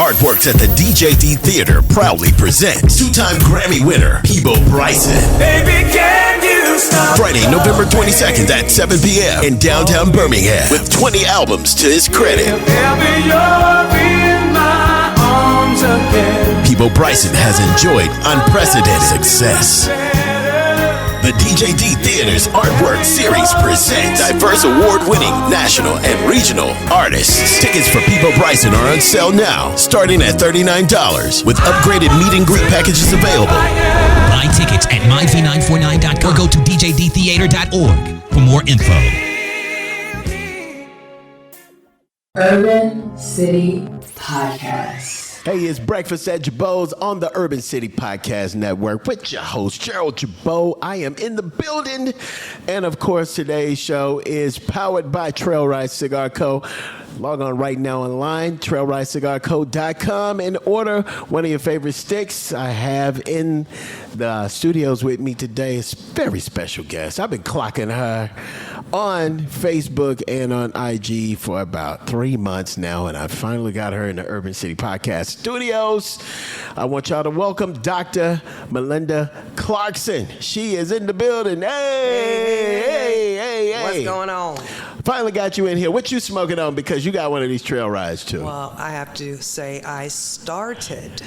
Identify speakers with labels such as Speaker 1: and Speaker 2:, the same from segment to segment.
Speaker 1: Artworks at the DJD Theater proudly presents two-time Grammy winner, Peebo Bryson.
Speaker 2: Baby, can you stop?
Speaker 1: Friday, November 22nd at 7 p.m. in downtown Birmingham with 20 albums to his credit.
Speaker 2: Baby, you're in my arms again.
Speaker 1: Peebo Bryson has enjoyed unprecedented success. The DJD Theater's Artwork Series presents diverse award-winning national and regional artists. Tickets for Peebo Bryson are on sale now, starting at $39, with upgraded meet and greet packages available.
Speaker 3: Buy tickets at myv949.com or go to djdtheater.org for more info.
Speaker 4: Urban City Podcast.
Speaker 1: Hey, it's Breakfast at Girbeau's on the Urban City Podcast Network with your host, Gerold Girbeau. I am in the building. And, of course, today's show is powered by Trail Ride Cigar Co. Log on right now online, trailridecigarco.com, and order one of your favorite sticks. I have in the studios with me today a very special guest. I've been clocking her on Facebook and on IG for about 3 months now, and I finally got her in the Urban City Podcast studios. I want y'all to welcome Dr. Melinda Clarkson. She is in the building. Hey.
Speaker 5: What's going on?
Speaker 1: Finally got you in here. What you smoking on? Because you got one of these trail rides too.
Speaker 5: Well, I have to say I started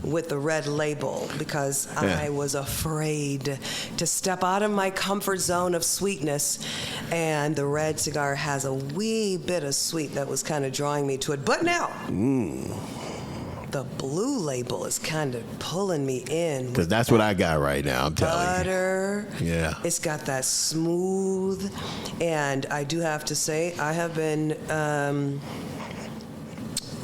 Speaker 5: with the red label because I was afraid to step out of my comfort zone of sweetness, and the red cigar has a wee bit of sweet that was kind of drawing me to it. But now, the blue label is kind of pulling me in.
Speaker 1: Because that's what I got right now, I'm telling
Speaker 5: butter.
Speaker 1: you. Yeah.
Speaker 5: It's got that smooth. And I do have to say, I have been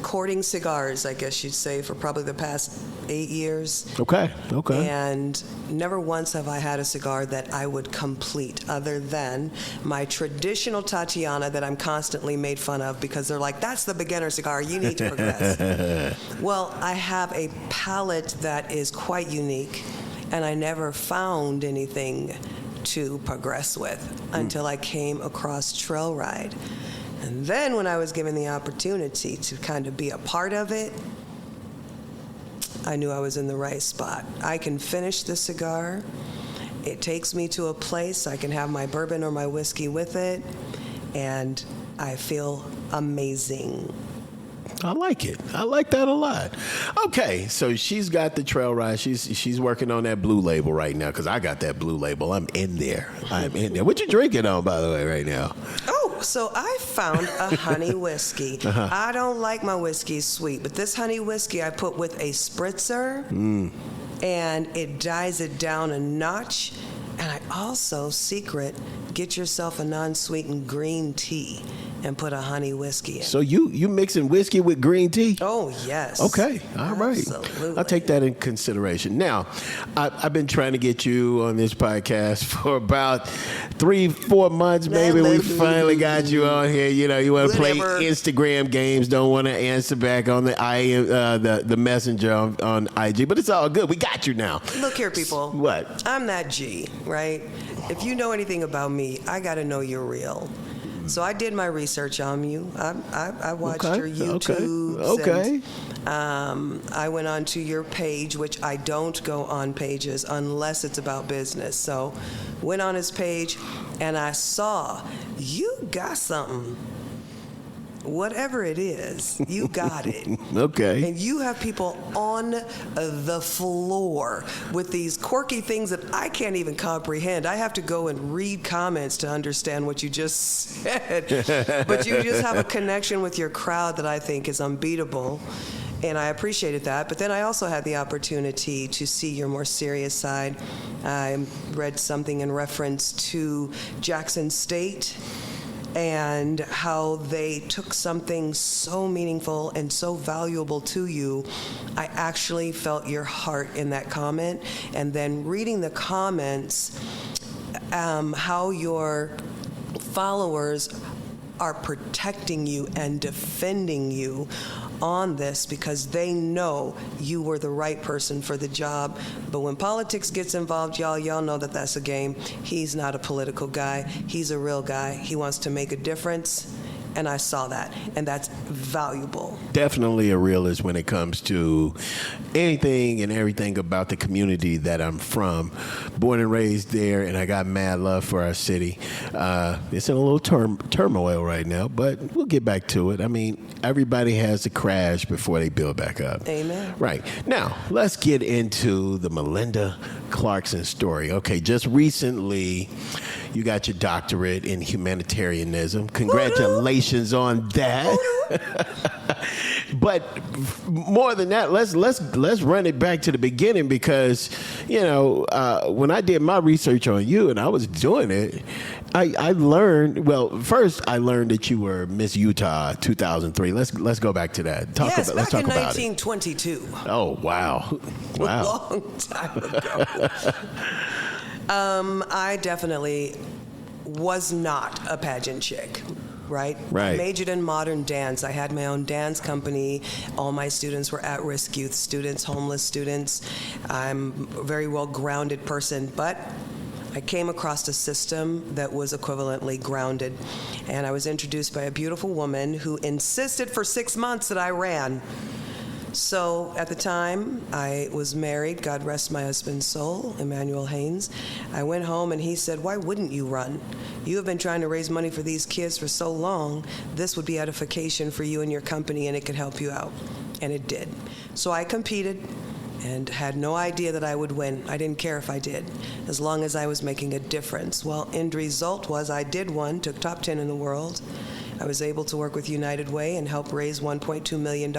Speaker 5: courting cigars, I guess you'd say, for probably the past 8 years.
Speaker 1: Okay.
Speaker 5: And never once have I had a cigar that I would complete other than my traditional Tatiana that I'm constantly made fun of because they're like, that's the beginner cigar, you need to progress. Well, I have a palate that is quite unique, and I never found anything to progress with until I came across Trail Ride. And then when I was given the opportunity to kind of be a part of it, I knew I was in the right spot. I can finish the cigar. It takes me to a place. I can have my bourbon or my whiskey with it, and I feel amazing.
Speaker 1: I like it. I like that a lot. Okay, so she's got the trail ride. She's working on that blue label right now because I got that blue label. I'm in there. What you drinking on, by the way, right now?
Speaker 5: Oh, so I found a honey whiskey. I don't like my whiskey sweet, but this honey whiskey I put with a spritzer, and it dies it down a notch. And I also, get yourself a non-sweetened green tea and put a honey whiskey in.
Speaker 1: So you mixing whiskey with green tea?
Speaker 5: Oh, yes.
Speaker 1: Okay, all right.
Speaker 5: Absolutely.
Speaker 1: I'll take that in consideration. Now, I've been trying to get you on this podcast for about 3-4 months, maybe. We finally got you on here. You know, you want to play Instagram games, don't want to answer back on the messenger on IG, but it's all good. We got you now.
Speaker 5: Look here, people.
Speaker 1: What?
Speaker 5: I'm that G, right? If you know anything about me, I got to know you're real. So I did my research on you. I watched your YouTube.
Speaker 1: Okay.
Speaker 5: I went onto your page, which I don't go on pages unless it's about business. So went on his page, and I saw you got something. Whatever it is, you got it.
Speaker 1: Okay.
Speaker 5: And you have people on the floor with these quirky things that I can't even comprehend. I have to go and read comments to understand what you just said. But you just have a connection with your crowd that I think is unbeatable. And I appreciated that. But then I also had the opportunity to see your more serious side. I read something in reference to Jackson State and how they took something so meaningful and so valuable to you. I actually felt your heart in that comment. And then reading the comments, how your followers are protecting you and defending you on this because they know you were the right person for the job. But when politics gets involved, y'all know that that's a game. He's not a political guy. He's a real guy. He wants to make a difference. And I saw that, and that's valuable.
Speaker 1: Definitely a realist when it comes to anything and everything about the community that I'm from. Born and raised there, and I got mad love for our city. It's in a little turmoil right now, but we'll get back to it. I mean, everybody has to crash before they build back up.
Speaker 5: Amen.
Speaker 1: Right. Now, let's get into the Melinda Clarkson story. Okay, just recently, you got your doctorate in humanitarianism. Congratulations on that. But more than that, let's run it back to the beginning because, when I did my research on you and I was doing it, I learned, first I learned that you were Miss Utah 2003. Let's go back to that.
Speaker 5: Yes,
Speaker 1: let's
Speaker 5: back
Speaker 1: talk
Speaker 5: in
Speaker 1: about
Speaker 5: 1922.
Speaker 1: it. Oh, wow. Wow.
Speaker 5: A long time ago. I definitely was not a pageant chick. Right?
Speaker 1: Right.
Speaker 5: I majored in modern dance. I had my own dance company. All my students were at-risk youth students, homeless students. I'm a very well-grounded person, but I came across a system that was equivalently grounded. And I was introduced by a beautiful woman who insisted for 6 months that I ran. So at the time, I was married, God rest my husband's soul, Emmanuel Haynes. I went home and he said, why wouldn't you run? You have been trying to raise money for these kids for so long. This would be edification for you and your company and it could help you out. And it did. So I competed and had no idea that I would win. I didn't care if I did, as long as I was making a difference. Well, end result was I did win, took top 10 in the world. I was able to work with United Way and help raise $1.2 million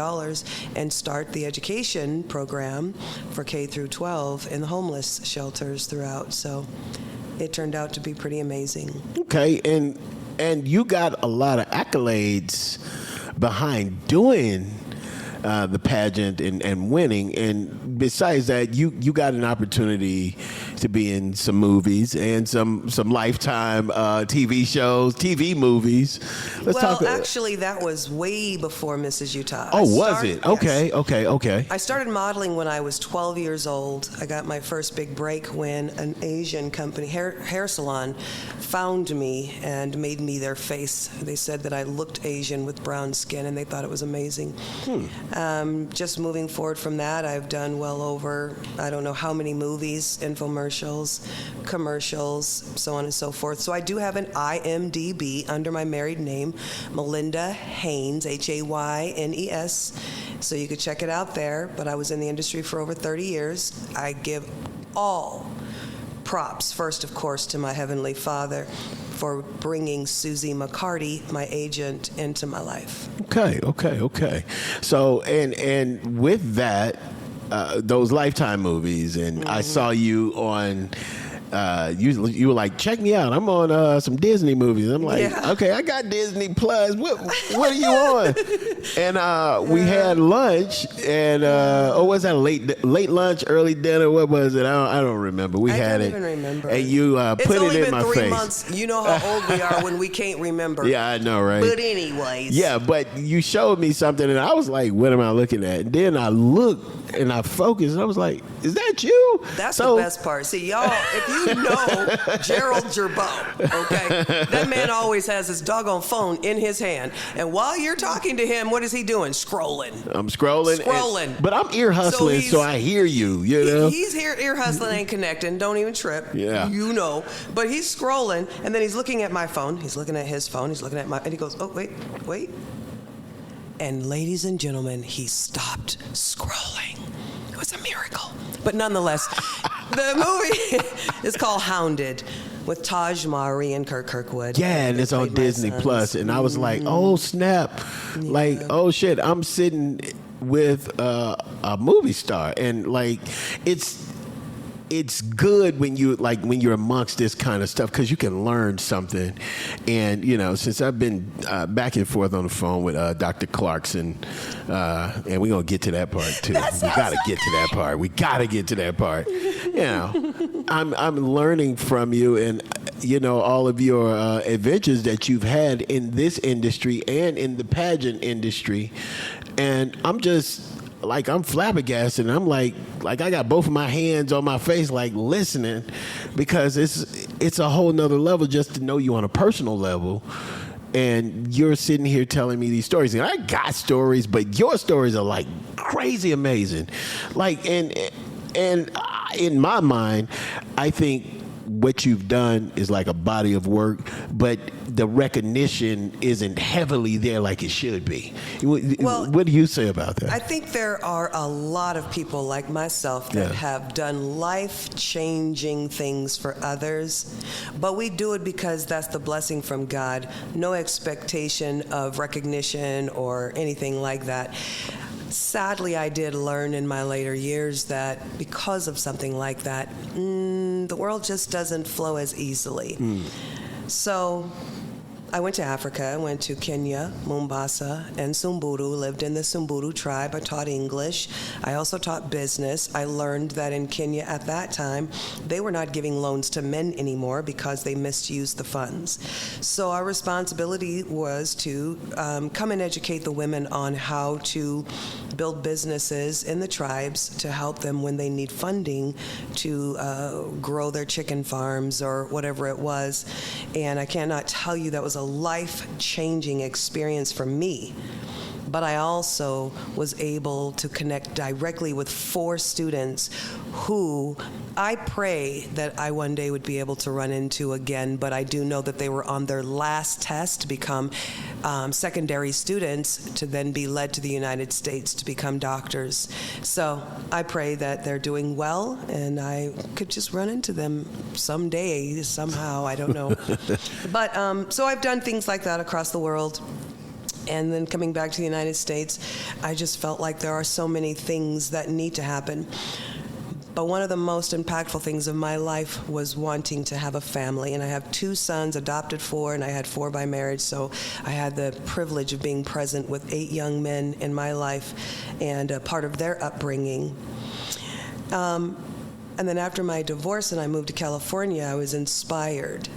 Speaker 5: and start the education program for K through 12 in the homeless shelters throughout. So it turned out to be pretty amazing.
Speaker 1: Okay, and you got a lot of accolades behind doing the pageant and winning. And besides that, you got an opportunity to be in some movies and some Lifetime TV shows, TV movies.
Speaker 5: Actually, that was way before Mrs. Utah.
Speaker 1: Oh, was it? Okay,
Speaker 5: yes.
Speaker 1: okay.
Speaker 5: I started modeling when I was 12 years old. I got my first big break when an Asian company, hair salon, found me and made me their face. They said that I looked Asian with brown skin, and they thought it was amazing. Just moving forward from that, I've done well over, I don't know how many movies, infomercials, commercials, so on and so forth. So I do have an IMDb under my married name, Melinda Haynes, Haynes. So you could check it out there. But I was in the industry for over 30 years. I give all props, first, of course, to my Heavenly Father for bringing Susie McCarty, my agent, into my life.
Speaker 1: Okay. So, and with that, those Lifetime movies, and I saw you on. You were like, check me out. I'm on some Disney movies. I'm like, okay, I got Disney Plus. What are you on? And we had lunch, and was that late lunch, early dinner? What was it? I don't remember. We had it.
Speaker 5: I don't even remember.
Speaker 1: And you put it in my face.
Speaker 5: It's only been 3 months. You know how old we are when we can't remember.
Speaker 1: Yeah, I know, right?
Speaker 5: But anyways.
Speaker 1: Yeah, but you showed me something, and I was like, what am I looking at? And then I looked, and I focused, and I was like, is that you?
Speaker 5: That's the best part. See, y'all, if you know Gerold Girbeau, okay? That man always has his doggone phone in his hand. And while you're talking to him, what is he doing? Scrolling.
Speaker 1: I'm scrolling. But I'm ear hustling, so I hear you, you know?
Speaker 5: He's here ear hustling and connecting. Don't even trip.
Speaker 1: Yeah.
Speaker 5: You know. But he's scrolling, and then he's looking at my phone. He's looking at his phone. He's looking at and he goes, oh, wait. And ladies and gentlemen, he stopped scrolling. It was a miracle. But nonetheless, the movie is called Hounded with Taj Mahari and Kirkwood.
Speaker 1: Yeah, and it's on Disney Plus. And I was like, oh, snap. Yeah. Like, oh, shit, I'm sitting with a movie star. And, like, it's good when you're amongst this kind of stuff because you can learn something. And, you know, since I've been back and forth on the phone with Dr. Clarkson, and we're going to get to that part, too. We got to get to that part. You know, I'm learning from you and, you know, all of your adventures that you've had in this industry and in the pageant industry. And I'm flabbergasted, and I'm like I got both of my hands on my face, like listening, because it's a whole nother level just to know you on a personal level, and you're sitting here telling me these stories, and I got stories, but your stories are like crazy amazing. Like, and in my mind, I think what you've done is like a body of work, but the recognition isn't heavily there like it should be.
Speaker 5: Well,
Speaker 1: what do you say about that?
Speaker 5: I think there are a lot of people like myself that
Speaker 1: Yeah.
Speaker 5: have done life-changing things for others, but we do it because that's the blessing from God. No expectation of recognition or anything like that. Sadly, I did learn in my later years that because of something like that, the world just doesn't flow as easily. So I went to Africa. I went to Kenya, Mombasa, and Samburu, lived in the Samburu tribe. I taught English. I also taught business. I learned that in Kenya at that time, they were not giving loans to men anymore because they misused the funds. So our responsibility was to come and educate the women on how to build businesses in the tribes to help them when they need funding to grow their chicken farms or whatever it was. And I cannot tell you that was a life-changing experience for me. But I also was able to connect directly with 4 students who I pray that I one day would be able to run into again, but I do know that they were on their last test to become secondary students to then be led to the United States to become doctors. So I pray that they're doing well and I could just run into them someday, somehow, I don't know. But so I've done things like that across the world. And then coming back to the United States, I just felt like there are so many things that need to happen. But one of the most impactful things of my life was wanting to have a family. And I have 2 sons, adopted 4, and I had 4 by marriage. So I had the privilege of being present with 8 young men in my life and a part of their upbringing. And then after my divorce and I moved to California, I was inspired.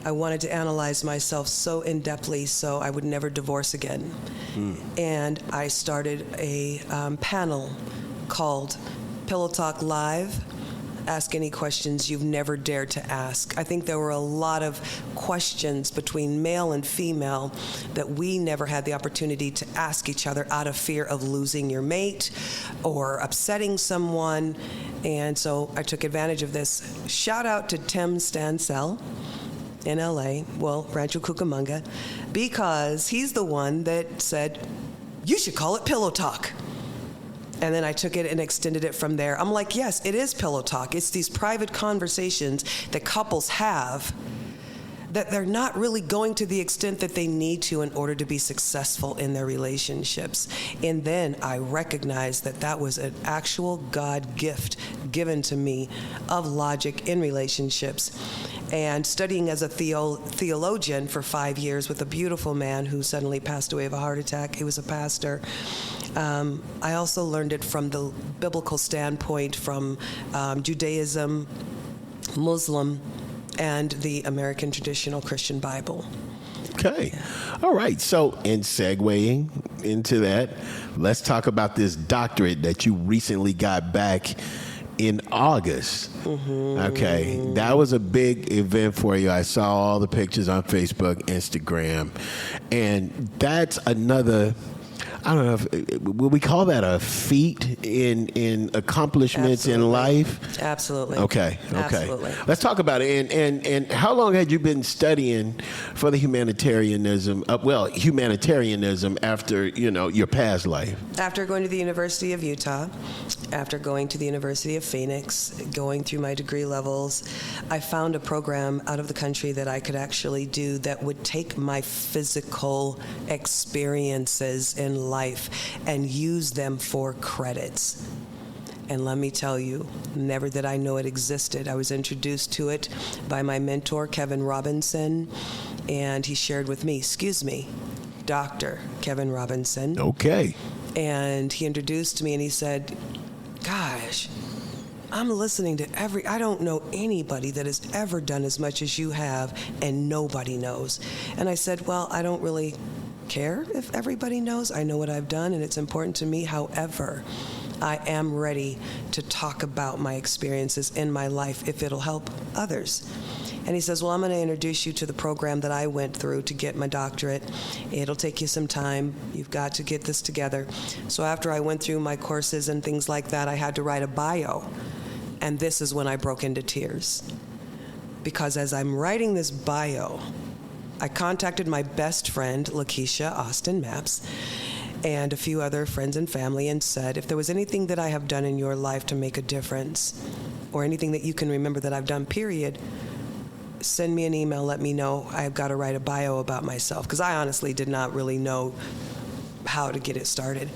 Speaker 5: I wanted to analyze myself so in-depthly so I would never divorce again. And I started a panel called Pillow Talk Live. Ask any questions you've never dared to ask. I think there were a lot of questions between male and female that we never had the opportunity to ask each other out of fear of losing your mate or upsetting someone. And so I took advantage of this. Shout out to Tim Stansell in LA, well, Rancho Cucamonga, because he's the one that said, you should call it Pillow Talk. And then I took it and extended it from there. I'm like, yes, it is Pillow Talk. It's these private conversations that couples have that they're not really going to the extent that they need to in order to be successful in their relationships. And then I recognized that that was an actual God gift given to me of logic in relationships. And studying as a theologian for 5 years with a beautiful man who suddenly passed away of a heart attack. He was a pastor. I also learned it from the biblical standpoint, from Judaism, Muslim, and the American Traditional Christian Bible.
Speaker 1: Okay. All right. So, in segueing into that, let's talk about this doctorate that you recently got back in August. Okay. That was a big event for you. I saw all the pictures on Facebook, Instagram, and that's another, I don't know if will we call that a feat in accomplishments in life?
Speaker 5: Absolutely.
Speaker 1: Okay.
Speaker 5: Absolutely.
Speaker 1: Let's talk about it. And how long had you been studying for the humanitarianism? Humanitarianism after your past life.
Speaker 5: After going to the University of Utah, after going to the University of Phoenix, going through my degree levels, I found a program out of the country that I could actually do that would take my physical experiences in life and use them for credits. And let me tell you, never did I know it existed. I was introduced to it by my mentor, Kevin Robinson, and he shared with me, Dr. Kevin Robinson.
Speaker 1: Okay.
Speaker 5: And he introduced me and he said, gosh, I'm listening to I don't know anybody that has ever done as much as you have, and nobody knows. And I said, well, I don't really care if everybody knows. I know what I've done, and it's important to me. However, I am ready to talk about my experiences in my life if it'll help others. And he says, well, I'm going to introduce you to the program that I went through to get my doctorate. It'll take you some time. You've got to get this together. So after I went through my courses and things like that, I had to write a bio. And this is when I broke into tears. Because as I'm writing this bio, I contacted my best friend, Lakeisha Austin Maps, and a few other friends and family, and said, if there was anything that I have done in your life to make a difference, or anything that you can remember that I've done, period, send me an email, let me know. I've got to write a bio about myself, because I honestly did not really know how to get it started.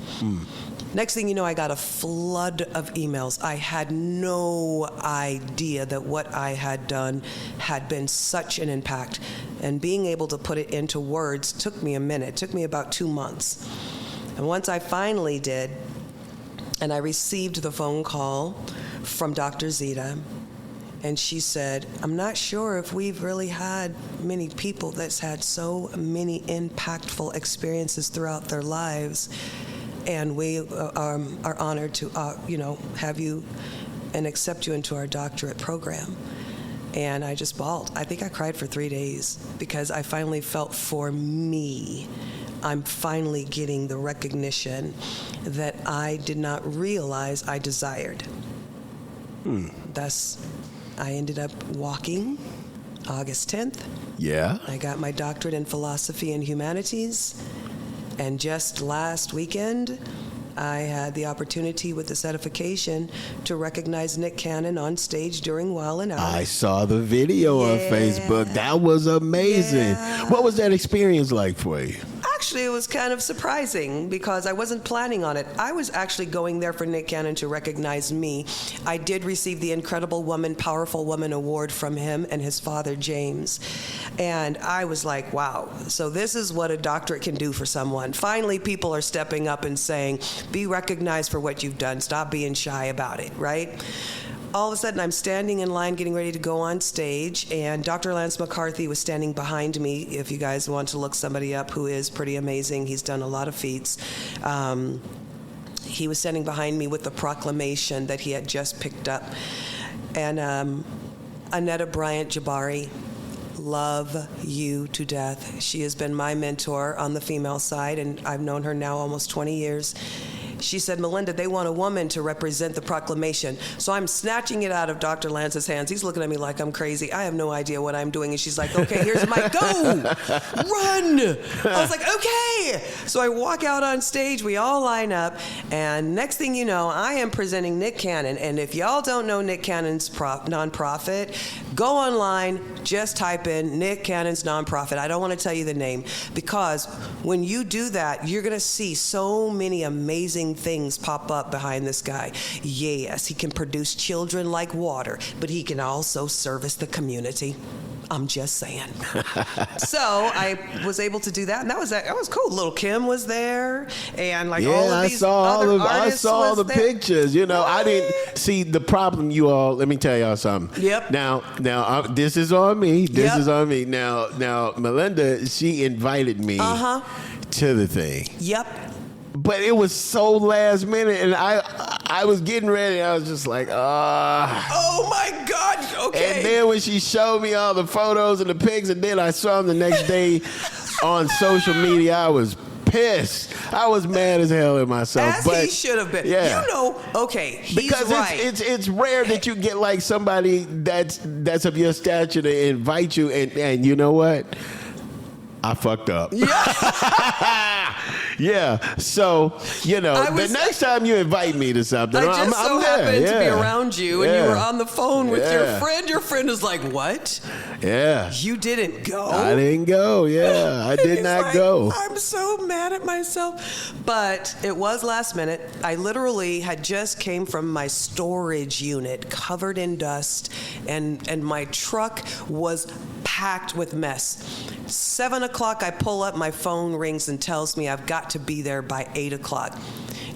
Speaker 5: Next thing you know, I got a flood of emails. I had no idea that what I had done had been such an impact. And being able to put it into words took me a minute. It took me about 2 months. And once I finally did, and I received the phone call from Dr. Zita, and she said, I'm not sure if we've really had many people that's had so many impactful experiences throughout their lives. And we are honored to, have you and accept you into our doctorate program. And I just bawled. I think I cried for 3 days because I finally felt for me, I'm finally getting the recognition that I did not realize I desired. Thus, I ended up walking August 10th.
Speaker 1: Yeah.
Speaker 5: I got my doctorate in philosophy and humanities. And just last weekend, I had the opportunity with the certification to recognize Nick Cannon on stage during Wild and Out.
Speaker 1: I saw the video on Facebook. That was amazing.
Speaker 5: Yeah.
Speaker 1: What was that experience like for you?
Speaker 5: Actually, it was kind of surprising because I wasn't planning on it. I was actually going there for Nick Cannon to recognize me. I did receive the Incredible Woman, Powerful Woman Award from him and his father, James. And I was like, wow, so this is what a doctorate can do for someone. Finally, people are stepping up and saying, be recognized for what you've done. Stop being shy about it, right? All of a sudden, I'm standing in line getting ready to go on stage, and Dr. Lance McCarthy was standing behind me. If you guys want to look somebody up who is pretty amazing, he's done a lot of feats. He was standing behind me with the proclamation that he had just picked up. And Annetta Bryant Jabari, love you to death. She has been my mentor on the female side, and I've known her now almost 20 years. She said, Melinda, they want a woman to represent the proclamation. So I'm snatching it out of Dr. Lance's hands. He's looking at me like I'm crazy. I have no idea what I'm doing. And she's like, okay, here's my go. Run. I was like, okay. So I walk out on stage. We all line up. And next thing you know, I am presenting Nick Cannon. And if y'all don't know Nick Cannon's nonprofit, go online, just type in Nick Cannon's nonprofit. I don't want to tell you the name, because when you do that, you're going to see so many amazing things pop up behind this guy. Yes, he can produce children like water, but he can also service the community. I'm just saying. So I was able to do that, and that was cool. Little Kim was there, and like all of these other artists.
Speaker 1: I saw all the
Speaker 5: there.
Speaker 1: pictures. You know, I didn't see the problem. You all, let me tell y'all something.
Speaker 5: Yep.
Speaker 1: Now, this is on me. This is on me. Now, Melinda, she invited me to the thing.
Speaker 5: Yep.
Speaker 1: But it was so last minute, and I was getting ready. I was just like,
Speaker 5: Oh my God! Okay.
Speaker 1: And then when she showed me all the photos and the pics, and then I saw them the next day on social media, I was pissed. I was mad as hell at myself.
Speaker 5: As he should have been.
Speaker 1: Yeah.
Speaker 5: You know, okay, he's
Speaker 1: because
Speaker 5: right.
Speaker 1: it's rare that you get like somebody that's of your stature to invite you, and you know what? I fucked up.
Speaker 5: Yeah.
Speaker 1: Yeah. So, you know, the next time you invite me to something,
Speaker 5: I just
Speaker 1: I'm
Speaker 5: so
Speaker 1: there.
Speaker 5: happened to be around you, and you were on the phone with your friend. Your friend is like, what?
Speaker 1: Yeah.
Speaker 5: You didn't go?
Speaker 1: I didn't go. Yeah. I did not go.
Speaker 5: I'm so mad at myself. But it was last minute. I literally had just came from my storage unit covered in dust, and my truck was packed with mess. 7 o'clock, I pull up, my phone rings and tells me I've got to be there by 8 o'clock.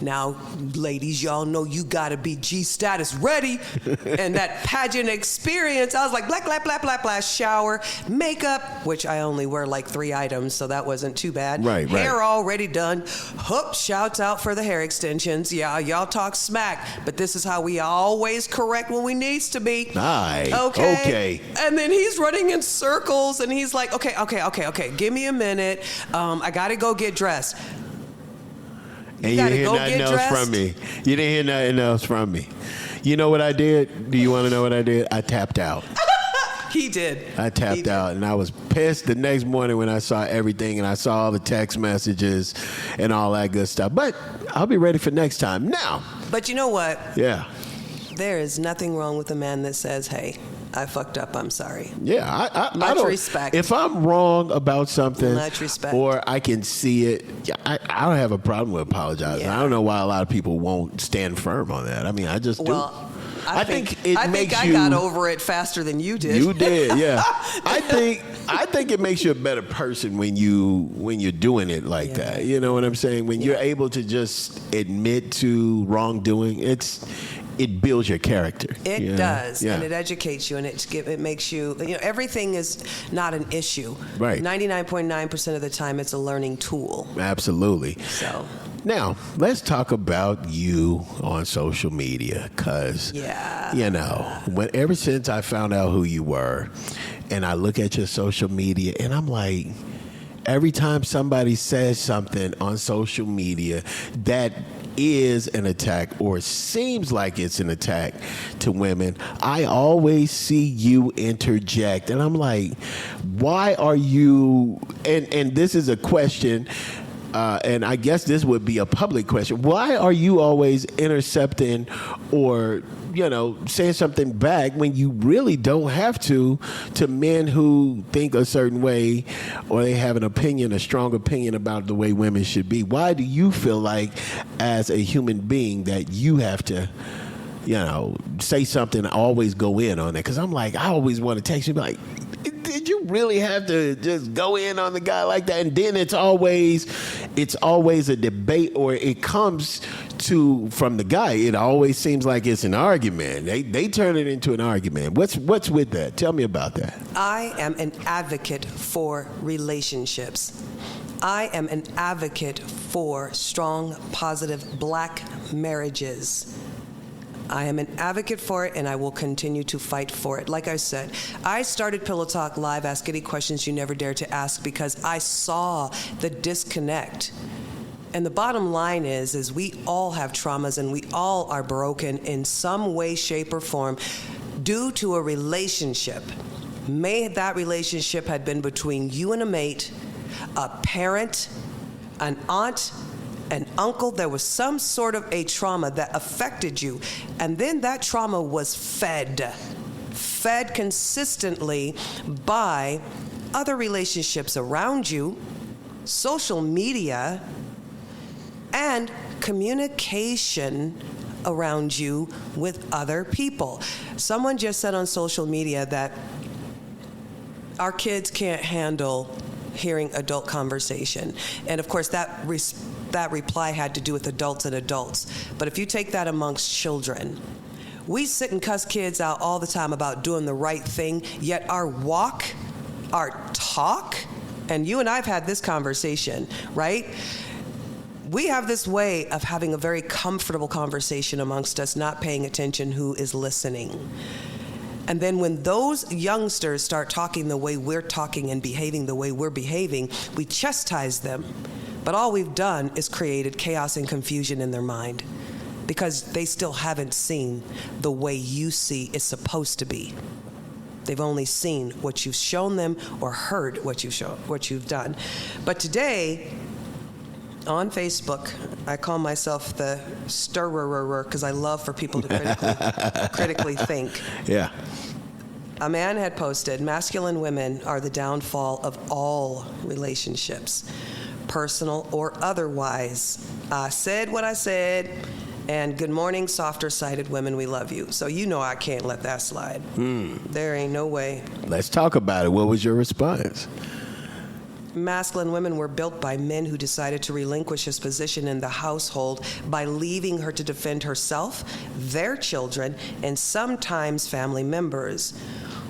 Speaker 5: Now, ladies, y'all know you gotta be G-status ready. And that pageant experience, I was like, black, black, black, black, black, shower, makeup, which I only wear like 3 items, so that wasn't too bad.
Speaker 1: Right.
Speaker 5: Hair already done. Hoop, shouts out for the hair extensions. Yeah, y'all talk smack, but this is how we always correct when we needs to be.
Speaker 1: Aye.
Speaker 5: Okay. And then he's running in circles, and he's like, okay, give me a minute. I gotta go get dressed.
Speaker 1: And you didn't hear nothing else from me. You didn't hear nothing else from me. You know what I did? Do you want to know what I did? I tapped out.
Speaker 5: He did.
Speaker 1: I tapped out, and I was pissed the next morning when I saw everything, and I saw all the text messages and all that good stuff. But I'll be ready for next time. Now.
Speaker 5: But you know what?
Speaker 1: Yeah.
Speaker 5: There is nothing wrong with a man that says, hey, I fucked up, I'm sorry.
Speaker 1: Yeah, I
Speaker 5: Much
Speaker 1: don't,
Speaker 5: respect.
Speaker 1: If I'm wrong about something,
Speaker 5: Much respect.
Speaker 1: or I can see it, I don't have a problem with apologizing.
Speaker 5: Yeah.
Speaker 1: I don't know why a lot of people won't stand firm on that. I mean, I just do.
Speaker 5: I think
Speaker 1: makes
Speaker 5: I
Speaker 1: you,
Speaker 5: got over it faster than you did.
Speaker 1: You did, yeah. I think it makes you a better person when you're doing it like that. You know what I'm saying? When you're able to just admit to wrongdoing, it builds your character.
Speaker 5: It does, and it educates you, and it makes you. Everything is not an issue.
Speaker 1: Right.
Speaker 5: 99.9% of the time, it's a learning tool.
Speaker 1: Absolutely.
Speaker 5: So.
Speaker 1: Now, let's talk about you on social media, because, ever since I found out who you were, and I look at your social media, and I'm like, every time somebody says something on social media that is an attack or seems like it's an attack to women, I always see you interject. And I'm like, why are you, and this is a question, and I guess this would be a public question. Why are you always intercepting or, saying something back when you really don't have to men who think a certain way or they have an opinion, a strong opinion about the way women should be? Why do you feel like, as a human being, that you have to, say something, always go in on it? Because I'm like, I always want to text you, like, did you really have to just go in on the guy like that? And then it's always a debate, or it comes from the guy. It always seems like it's an argument. They turn it into an argument. What's with that? Tell me about that. I
Speaker 5: am an advocate for relationships. I am an advocate for strong, positive black marriages. I am an advocate for it, and I will continue to fight for it. Like I said, I started Pillow Talk Live, Ask Any Questions You Never Dare to Ask, because I saw the disconnect. And the bottom line is we all have traumas, and we all are broken in some way, shape, or form due to a relationship. May that relationship had been between you and a mate, a parent, an aunt, an uncle. There was some sort of a trauma that affected you, and then that trauma was fed consistently by other relationships around you, social media, and communication around you with other people. Someone just said on social media that our kids can't handle hearing adult conversation. And of course, that reply had to do with adults and adults. But if you take that amongst children, we sit and cuss kids out all the time about doing the right thing, yet our walk, our talk, and you and I have had this conversation, right? We have this way of having a very comfortable conversation amongst us, not paying attention who is listening. And then when those youngsters start talking the way we're talking and behaving the way we're behaving, we chastise them. But all we've done is created chaos and confusion in their mind, because they still haven't seen the way you see it's supposed to be. They've only seen what you've shown them or heard what you've done. But today, on Facebook, I call myself the stirrer because I love for people to critically think.
Speaker 1: Yeah.
Speaker 5: A man had posted, masculine women are the downfall of all relationships, personal or otherwise. I said what I said, and good morning, softer-sided women, we love you. So I can't let that slide. There ain't no way.
Speaker 1: Let's talk about it. What was your response?
Speaker 5: Masculine women were built by men who decided to relinquish his position in the household by leaving her to defend herself, their children, and sometimes family members.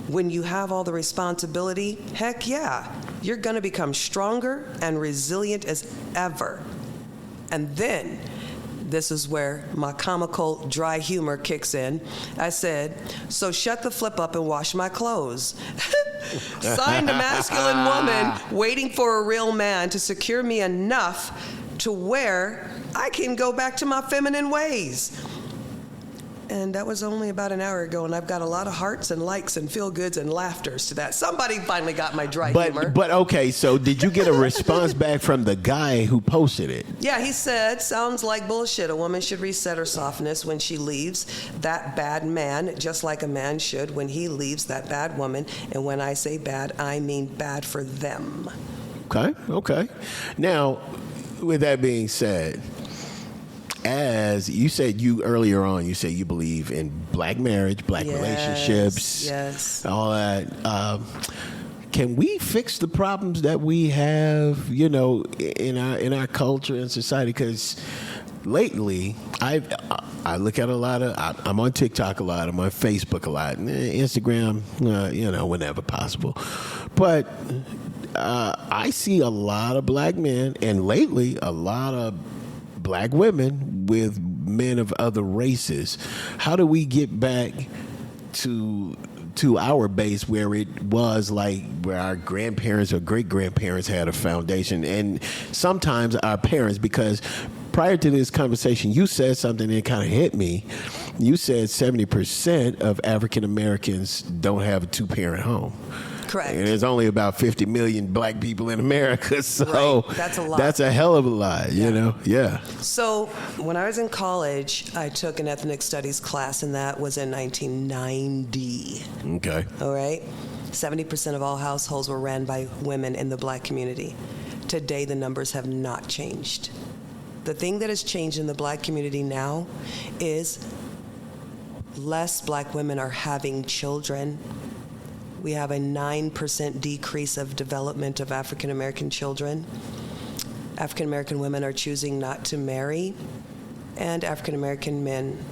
Speaker 5: When you have all the responsibility, heck yeah, you're going to become stronger and resilient as ever. And then, this is where my comical dry humor kicks in. I said, so shut the flip up and wash my clothes. Signed a masculine woman waiting for a real man to secure me enough to where I can go back to my feminine ways. And that was only about an hour ago, and I've got a lot of hearts and likes and feel-goods and laughters to that. Somebody finally got my dry humor.
Speaker 1: But okay, so did you get a response back from the guy who posted it?
Speaker 5: Yeah, he said, sounds like bullshit. A woman should reset her softness when she leaves that bad man, just like a man should when he leaves that bad woman. And when I say bad, I mean bad for them.
Speaker 1: Okay. Now, with that being said, as you said, earlier on, you said you believe in black marriage, black relationships, all that. Can we fix the problems that we have, in our culture and society? Because lately, I look at a lot of. I'm on TikTok a lot. I'm on Facebook a lot, Instagram, whenever possible. But I see a lot of black men, and lately a lot of black women with men of other races. How do we get back to our base where it was like where our grandparents or great-grandparents had a foundation, and sometimes our parents? Because prior to this conversation, you said something that kind of hit me. You said 70% of African Americans don't have a two-parent home.
Speaker 5: Correct.
Speaker 1: And there's only about 50 million black people in America, so
Speaker 5: right. That's a lot.
Speaker 1: That's a hell of a lot, you know? Yeah.
Speaker 5: So when I was in college, I took an ethnic studies class, and that was in 1990.
Speaker 1: Okay.
Speaker 5: All right? 70% of all households were ran by women in the black community. Today, the numbers have not changed. The thing that has changed in the black community now is less black women are having children. We have a 9% decrease of development of African American children. African American women are choosing not to marry, and African American men.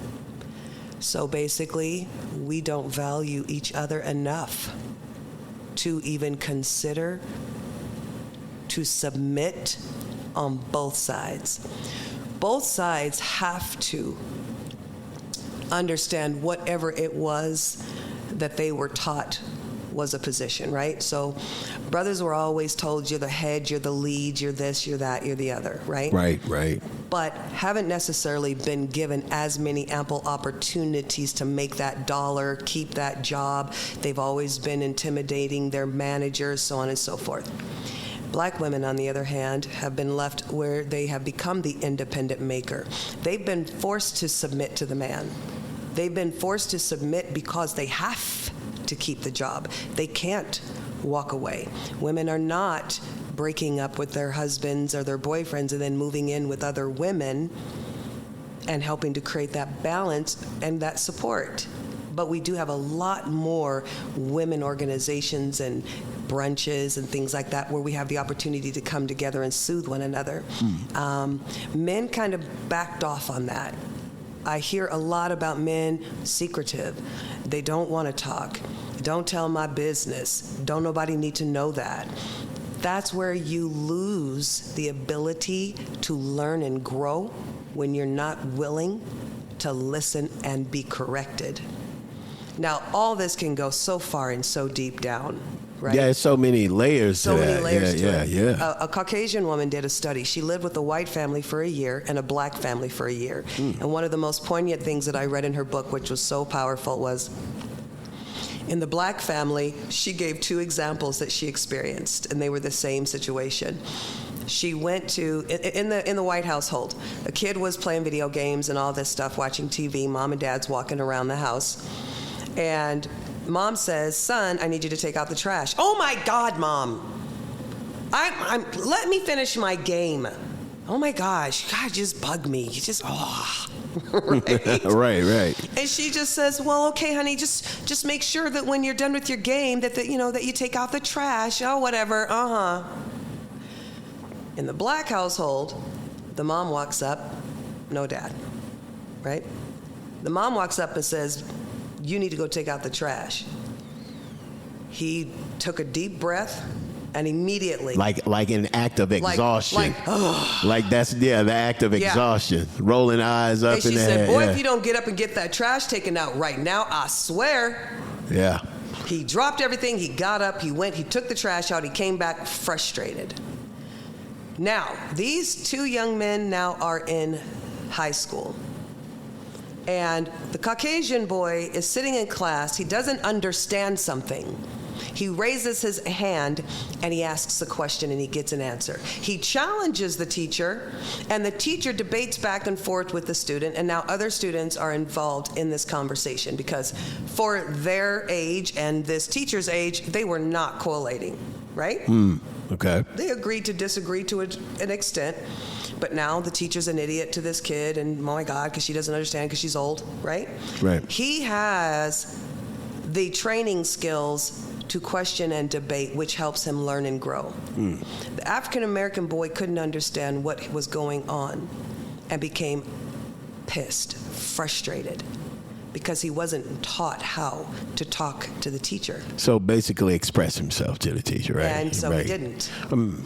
Speaker 5: So basically, we don't value each other enough to even consider to submit on both sides. Both sides have to understand whatever it was that they were taught was a position, right? So brothers were always told, you're the head, you're the lead, you're this, you're that, you're the other, right?
Speaker 1: Right.
Speaker 5: But haven't necessarily been given as many ample opportunities to make that dollar, keep that job. They've always been intimidating their managers, so on and so forth. Black women, on the other hand, have been left where they have become the independent maker. They've been forced to submit to the man. They've been forced to submit because they have to keep the job. They can't walk away. Women are not breaking up with their husbands or their boyfriends and then moving in with other women and helping to create that balance and that support. But we do have a lot more women organizations and brunches and things like that where we have the opportunity to come together and soothe one another. Men kind of backed off on that. I hear a lot about men secretive. They don't want to talk. Don't tell my business. Don't nobody need to know that. That's where you lose the ability to learn and grow when you're not willing to listen and be corrected. Now, all this can go so far and so deep down, right?
Speaker 1: Yeah, there's so many layers to that.
Speaker 5: So many layers to it.
Speaker 1: Yeah.
Speaker 5: A Caucasian woman did a study. She lived with a white family for a year and a black family for a year. And one of the most poignant things that I read in her book, which was so powerful, was in the black family, she gave two examples that she experienced, and they were the same situation. She went to, in the white household, a kid was playing video games and all this stuff, watching TV. Mom and dad's walking around the house. And mom says, son, I need you to take out the trash. Oh my God, mom. Let me finish my game. Oh my gosh, God, just bug me. You just, right?
Speaker 1: Right.
Speaker 5: And she just says, well, okay, honey, just make sure that when you're done with your game that you take out the trash. Oh, whatever, In the black household, the mom walks up, no dad, right? The mom walks up and says, you need to go take out the trash. He took a deep breath and immediately...
Speaker 1: Like an act of exhaustion.
Speaker 5: Like
Speaker 1: that's, the act of exhaustion. Rolling eyes up
Speaker 5: and
Speaker 1: in
Speaker 5: she
Speaker 1: the
Speaker 5: said,
Speaker 1: head.
Speaker 5: boy, if you don't get up and get that trash taken out right now, I swear.
Speaker 1: Yeah.
Speaker 5: He dropped everything, he got up, he went, he took the trash out, he came back frustrated. Now, these two young men now are in high school. And the Caucasian boy is sitting in class, he doesn't understand something. He raises his hand and he asks a question and he gets an answer. He challenges the teacher and the teacher debates back and forth with the student, and now other students are involved in this conversation because for their age and this teacher's age, they were not collating, right?
Speaker 1: Okay.
Speaker 5: They agreed to disagree to an extent, but now the teacher's an idiot to this kid, and oh my God, because she doesn't understand because she's old, right?
Speaker 1: Right.
Speaker 5: He has the training skills to question and debate, which helps him learn and grow. The African-American boy couldn't understand what was going on and became pissed, frustrated, because he wasn't taught how to talk to the teacher.
Speaker 1: So basically express himself to the teacher, right?
Speaker 5: And so
Speaker 1: right.
Speaker 5: he didn't,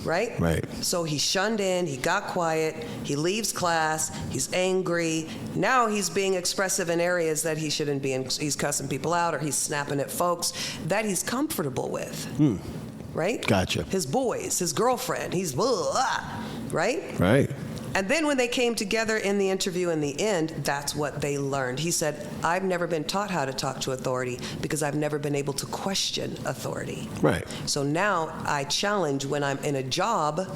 Speaker 5: right?
Speaker 1: Right.
Speaker 5: So he shunned in, he got quiet, he leaves class, he's angry. Now he's being expressive in areas that he shouldn't be in. He's cussing people out or he's snapping at folks that he's comfortable with, right?
Speaker 1: Gotcha.
Speaker 5: His boys, his girlfriend, he's right?
Speaker 1: Right.
Speaker 5: And then when they came together in the interview in the end, that's what they learned. He said, I've never been taught how to talk to authority because I've never been able to question authority.
Speaker 1: Right.
Speaker 5: So now I challenge when I'm in a job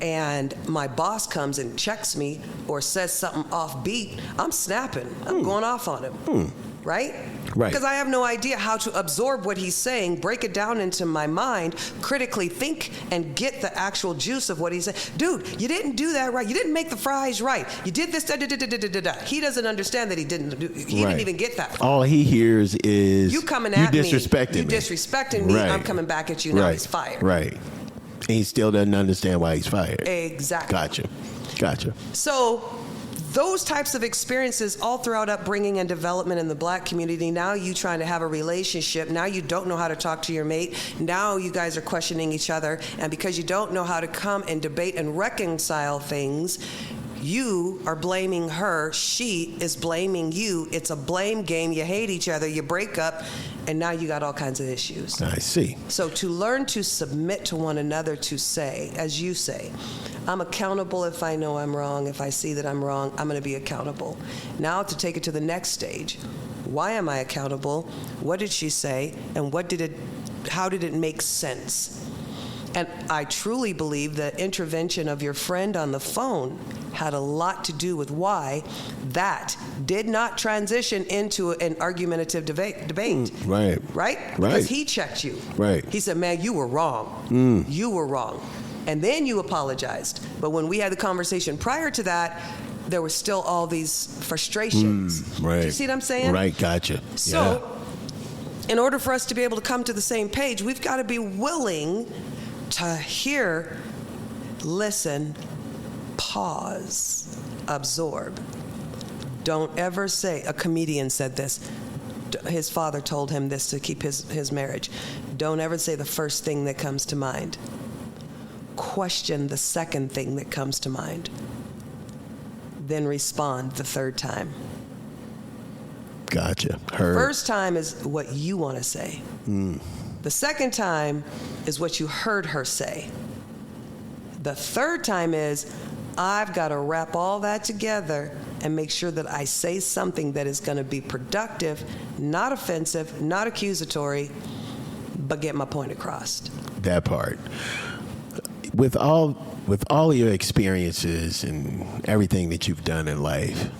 Speaker 5: and my boss comes and checks me or says something offbeat, I'm snapping. I'm going off on him. Right?
Speaker 1: Right.
Speaker 5: Because I have no idea how to absorb what he's saying, break it down into my mind, critically think, and get the actual juice of what he's saying. Dude, you didn't do that right. You didn't make the fries right. You did this, da, da, da, da, da, da, da. He doesn't understand that he didn't even get that far.
Speaker 1: All he hears is
Speaker 5: You coming at me.
Speaker 1: You disrespecting me.
Speaker 5: Right. I'm coming back at you. Now he's fired.
Speaker 1: Right. And he still doesn't understand why he's fired.
Speaker 5: Exactly.
Speaker 1: Gotcha.
Speaker 5: So those types of experiences all throughout upbringing and development in the black community, now you trying to have a relationship, now you don't know how to talk to your mate, now you guys are questioning each other, and because you don't know how to come and debate and reconcile things, you are blaming her, she is blaming you. It's a blame game. You hate each other, you break up, and now you got all kinds of issues.
Speaker 1: I see.
Speaker 5: So to learn to submit to one another, to say, as you say, I'm accountable if I know I'm wrong. If I see that I'm wrong, I'm going to be accountable. Now to take it to the next stage. Why am I accountable? What did she say? And how did it make sense? And I truly believe the intervention of your friend on the phone had a lot to do with why that did not transition into an argumentative debate.
Speaker 1: Right.
Speaker 5: Because he checked you.
Speaker 1: Right.
Speaker 5: He said, man, you were wrong. You were wrong. And then you apologized. But when we had the conversation prior to that, there were still all these frustrations.
Speaker 1: Right.
Speaker 5: Do you see what I'm saying?
Speaker 1: Right, gotcha.
Speaker 5: So, in order for us to be able to come to the same page, we've got to be willing to hear, listen, pause, absorb. Don't ever say, a comedian said this, his father told him this to keep his marriage. Don't ever say the first thing that comes to mind. Question the second thing that comes to mind. Then respond the third time.
Speaker 1: Gotcha.
Speaker 5: First time is what you want to say. The second time is what you heard her say. The third time is, I've got to wrap all that together and make sure that I say something that is going to be productive, not offensive, not accusatory, but get my point across.
Speaker 1: That part. With all your experiences and everything that you've done in life,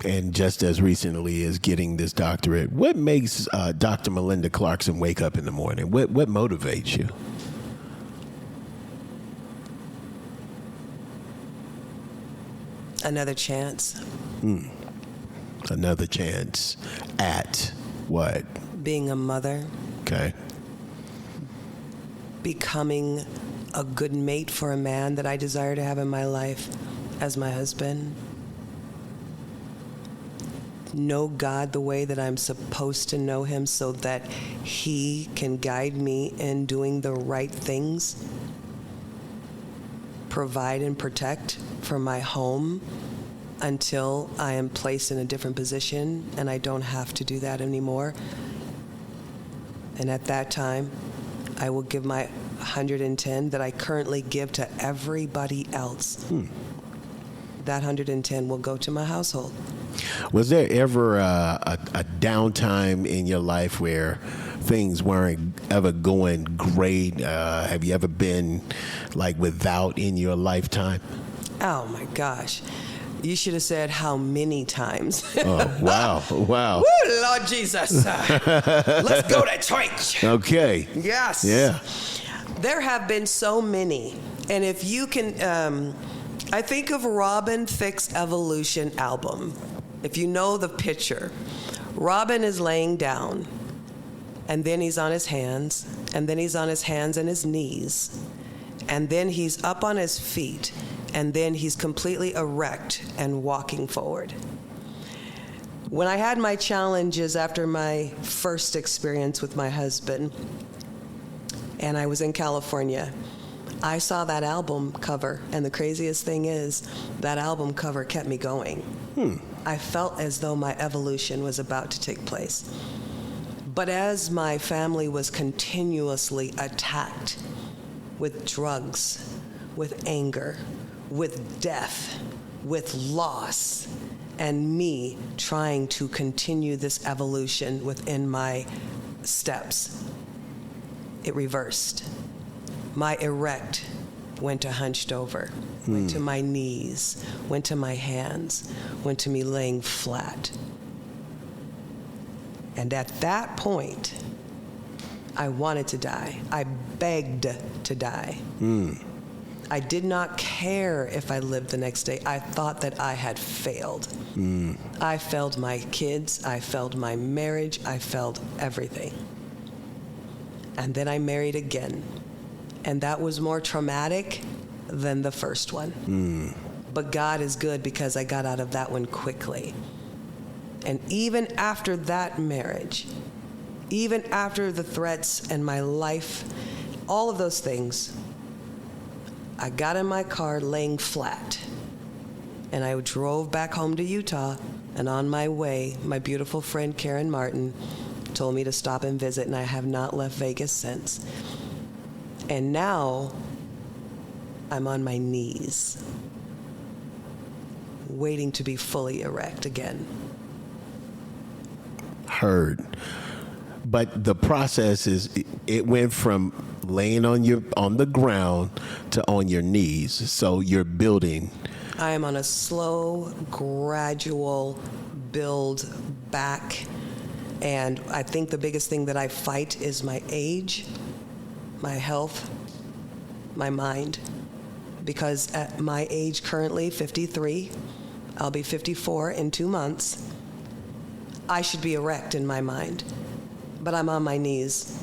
Speaker 1: and just as recently as getting this doctorate, what makes Dr. Melinda Clarkson wake up in the morning? What motivates you?
Speaker 5: Another chance.
Speaker 1: Another chance at what?
Speaker 5: Being a mother.
Speaker 1: Okay.
Speaker 5: Becoming a good mate for a man that I desire to have in my life as my husband. Know God the way that I'm supposed to know him so that he can guide me in doing the right things. Provide and protect for my home until I am placed in a different position and I don't have to do that anymore. And at that time, I will give my 110 that I currently give to everybody else. That 110 will go to my household.
Speaker 1: Was there ever a downtime in your life where things weren't ever going great? Have you ever been like without in your lifetime?
Speaker 5: Oh my gosh. You should have said how many times.
Speaker 1: Oh, wow. Wow.
Speaker 5: Woo, Lord Jesus. Let's go to church.
Speaker 1: Okay.
Speaker 5: Yes.
Speaker 1: Yeah.
Speaker 5: There have been so many. And if you can, I think of Robin Thicke's Evolution album. If you know the picture, Robin is laying down, and then he's on his hands, and then he's on his hands and his knees, and then he's up on his feet, and then he's completely erect and walking forward. When I had my challenges after my first experience with my husband, and I was in California, I saw that album cover, and the craziest thing is, that album cover kept me going. I felt as though my evolution was about to take place. But as my family was continuously attacked with drugs, with anger, with death, with loss, and me trying to continue this evolution within my steps, it reversed. My erect went to hunched over, went to my knees, went to my hands, went to me laying flat. And at that point, I wanted to die. I begged to die. I did not care if I lived the next day. I thought that I had failed. I failed my kids. I failed my marriage. I failed everything. And then I married again. And that was more traumatic than the first one. But God is good because I got out of that one quickly. And even after that marriage, even after the threats and my life, all of those things, I got in my car laying flat. And I drove back home to Utah. And on my way, my beautiful friend Karen Martin told me to stop and visit. And I have not left Vegas since. And now, I'm on my knees, waiting to be fully erect again.
Speaker 1: Heard. But the process is, it went from laying on the ground to on your knees. So you're building.
Speaker 5: I am on a slow, gradual build back. And I think the biggest thing that I fight is my age, my health, my mind. Because at my age currently, 53, I'll be 54 in 2 months, I should be erect in my mind. But I'm on my knees.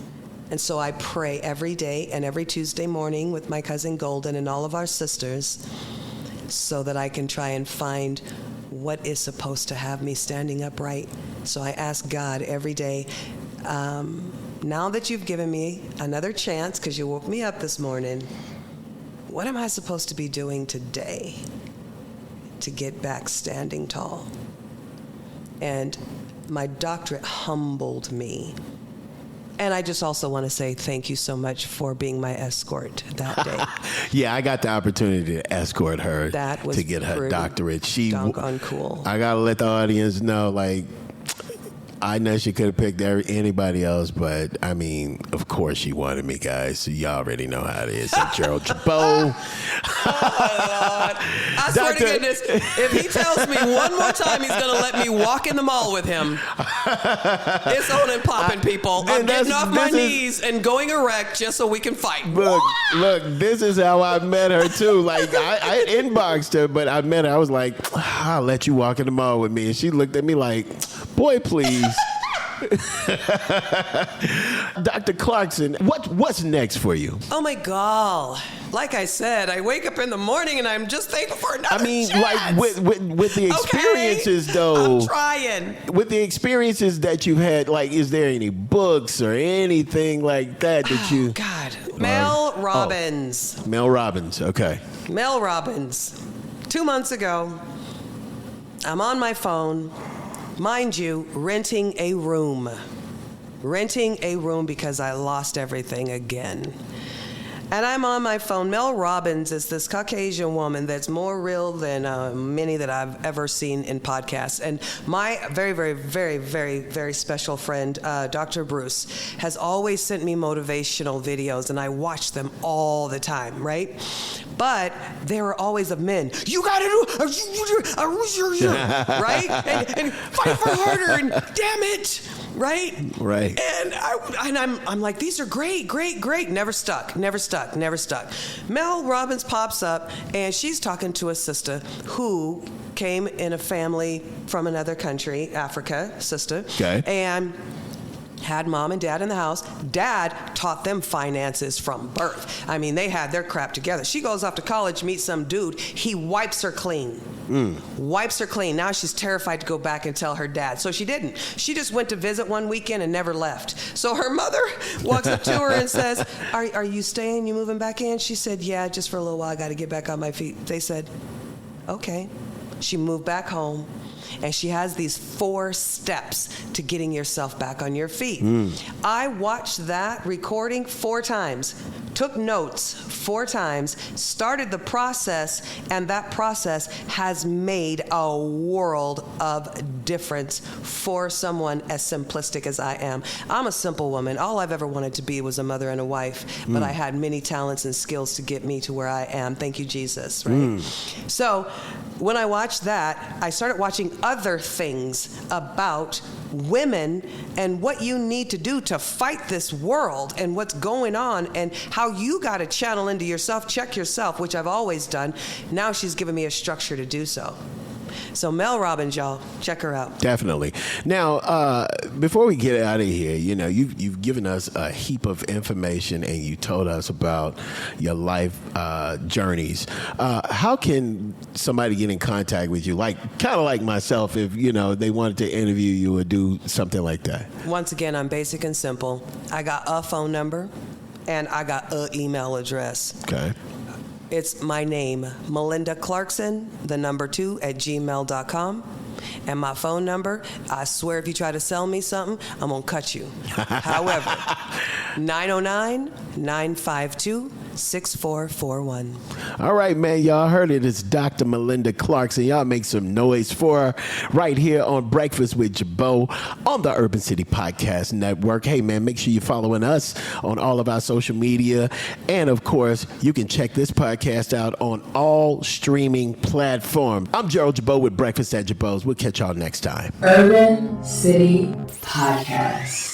Speaker 5: And so I pray every day and every Tuesday morning with my cousin Golden and all of our sisters so that I can try and find what is supposed to have me standing upright. So I ask God every day, now that you've given me another chance, because you woke me up this morning, what am I supposed to be doing today to get back standing tall? And my doctorate humbled me. And I just also want to say thank you so much for being my escort that day.
Speaker 1: Yeah, I got the opportunity to escort her
Speaker 5: That was
Speaker 1: to get her doctorate. She
Speaker 5: doggone cool.
Speaker 1: I gotta let the audience know, like, I know she could have picked anybody else, but I mean, of course she wanted me, guys. So you already know how it is. So Gerold Girbeau.
Speaker 5: I swear to goodness, if he tells me one more time he's going to let me walk in the mall with him, it's on and popping, people. I'm getting off my knees and going erect just so we can fight.
Speaker 1: Look, this is how I met her, too. Like, I inboxed her, but I met her. I was like, I'll let you walk in the mall with me. And she looked at me like, boy, please. Dr. Clarkson, what's next for you?
Speaker 5: Oh my God. Like I said, I wake up in the morning and I'm just thankful for another chance.
Speaker 1: Like with the experiences though.
Speaker 5: I'm trying.
Speaker 1: With the experiences that you've had, like, is there any books or anything like that you?
Speaker 5: God. Mel Robbins.
Speaker 1: Mel Robbins, okay.
Speaker 5: Mel Robbins. 2 months ago, I'm on my phone, mind you, renting a room. Renting a room because I lost everything again. And I'm on my phone. Mel Robbins is this Caucasian woman that's more real than many that I've ever seen in podcasts. And my very, very, very, very, very special friend, Dr. Bruce, has always sent me motivational videos, and I watch them all the time, right? But they were always of men. You gotta do, right? And fight for harder, and damn it, right?
Speaker 1: Right.
Speaker 5: And I'm like, these are great, great, great. Never stuck. Mel Robbins pops up, and she's talking to a sister who came in a family from another country, Africa, sister.
Speaker 1: Okay.
Speaker 5: And had mom and dad in the house. Dad taught them finances from birth. I mean, they had their crap together. She goes off to college, meets some dude. He wipes her clean. Wipes her clean. Now she's terrified to go back and tell her dad. So she didn't. She just went to visit one weekend and never left. So her mother walks up to her and says, are you staying? You moving back in? She said, yeah, just for a little while. I got to get back on my feet. They said, okay. She moved back home. And she has these 4 steps to getting yourself back on your feet. I watched that recording 4 times, took notes 4 times, started the process, and that process has made a world of difference for someone as simplistic as I am. I'm a simple woman. All I've ever wanted to be was a mother and a wife, but I had many talents and skills to get me to where I am. Thank you, Jesus, right? So when I watched that, I started watching other things about women and what you need to do to fight this world and what's going on and how you got to channel into yourself, check yourself, which I've always done. Now she's given me a structure to do so. So Mel Robbins, y'all, check her out.
Speaker 1: Definitely. Now, before we get out of here, you know, you've given us a heap of information and you told us about your life journeys. How can somebody get in contact with you? Like, kind of like myself, if, you know, they wanted to interview you or do something like that.
Speaker 5: Once again, I'm basic and simple. I got a phone number and I got an email address.
Speaker 1: Okay.
Speaker 5: It's my name, Melinda Clarkson, 2 at gmail.com. And my phone number, I swear if you try to sell me something, I'm going to cut you. However, 909-952-6441.
Speaker 1: All right, man. Y'all heard it. It's Dr. Melinda Clarkson. Y'all make some noise for her right here on Breakfast with Girbeau on the Urban City Podcast Network. Hey, man, make sure you're following us on all of our social media. And, of course, you can check this podcast out on all streaming platforms. I'm Gerold Girbeau with Breakfast at Girbeau's. We'll catch y'all next time.
Speaker 4: Urban City Podcast.